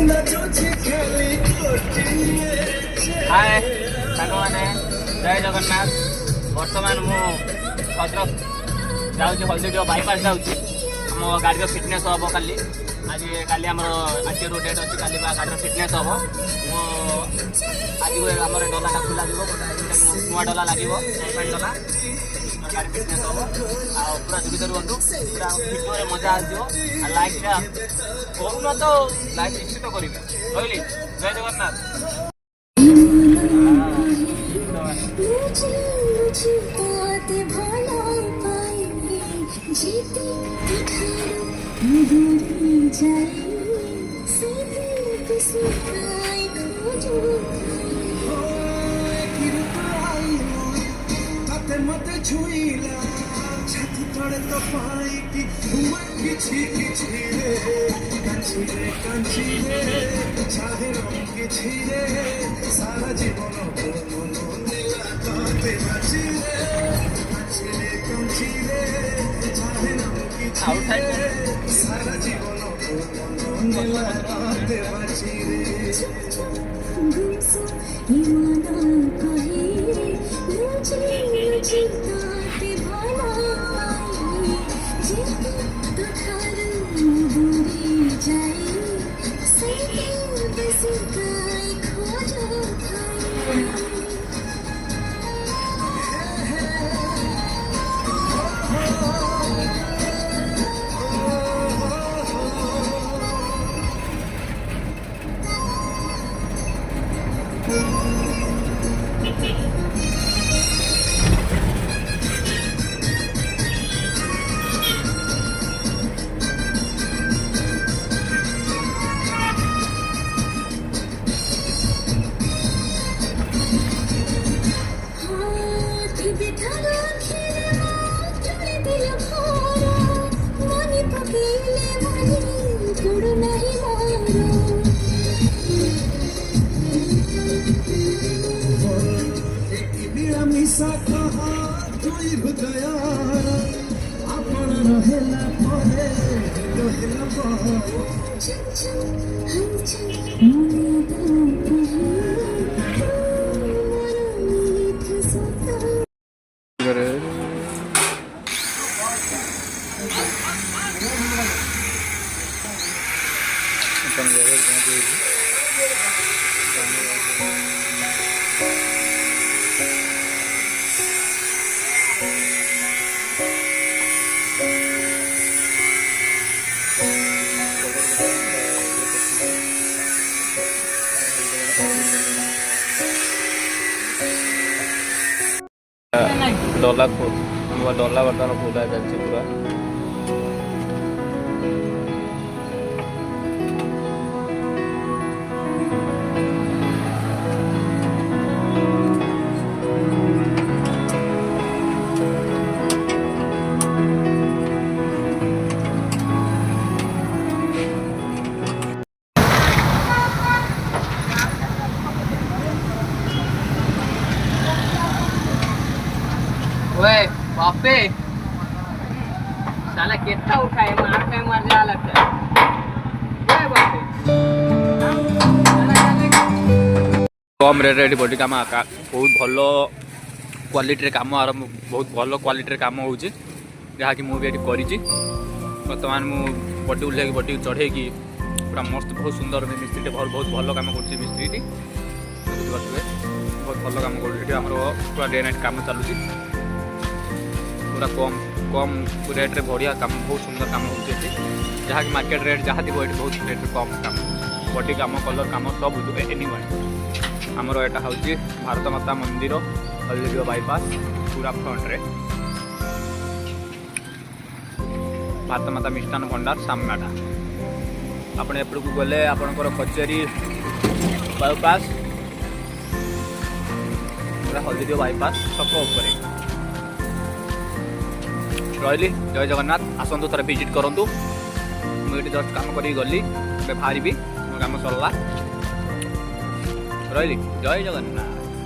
हाय सांग मैंने जय जगन्नाथ बर्तमान मु भद्रक जाऊँ हल्दीडियो बाईपास जाऊँगी आम गाड़ी फिटनेस हम काली आज काली आम आज डेट अच्छी काली गाड़ी फिटनेस हम आज आम डलाटा खुला नुआ डला लगे डला गाड़ी फिटनेस हम पूरा सुविधा रुहतु पूरा भिडियो मजा आसो लाइक करूना तो लाइक निश्चित करेंगे रही जय जगन्नाथ। मत छुईला छाती तोड़े तो पाई की घुमत किछि किछि रे कांची रे चाहे रंग किछि रे सारा जीवन मनो नीला काटे बाची रे कांची रे चाहे रंग किछि रे सारा जीवन मनो नीला काटे बाची रे ईमाना कहे चिताते भला जित तुठारू दूरी जाई से बस गाय खोजो खाई डला डला बर्तमान पूरा चलती पूरा बापे साला कितना उठाए मार जा लगता है कम रेट बॉडी काम बहुत भल क्वालिटी काम आरंभ बहुत भल क्वालिटी काम हो जहाँकि मुझे बर्तमान मु बॉडी उल्ले बॉडी चढ़े पूरा मस्त बहुत सुंदर मिस्त्री बहुत भल काम कर मिस्त्री बहुत भल काम कर पूरा डे नाइट काम चलुची पूरा कम कम रेट्रे बढ़िया काम बहुत सुंदर काम होती जहाँ कि मार्केट रेट जहाँ थी ये बहुत रेट कम काम बॉडी काम कलर काम सब एनी वन आमर यहाँ हूँ भारत माता मंदिर हल्दीडियो बाईपास पूरा फ्रंट रे भारत माता मिष्टान भंडार सामनाटा आपण एपड़ू गले आपणकर कचेरी बाईपास पूरा हल्दीडियो बाईपास छक उपरे रही जय जगन्नाथ आसतु थे विजिट करूँ मुझे जस्ट काम कर गली बाहरी मो काम सरला रही जय जगन्नाथ।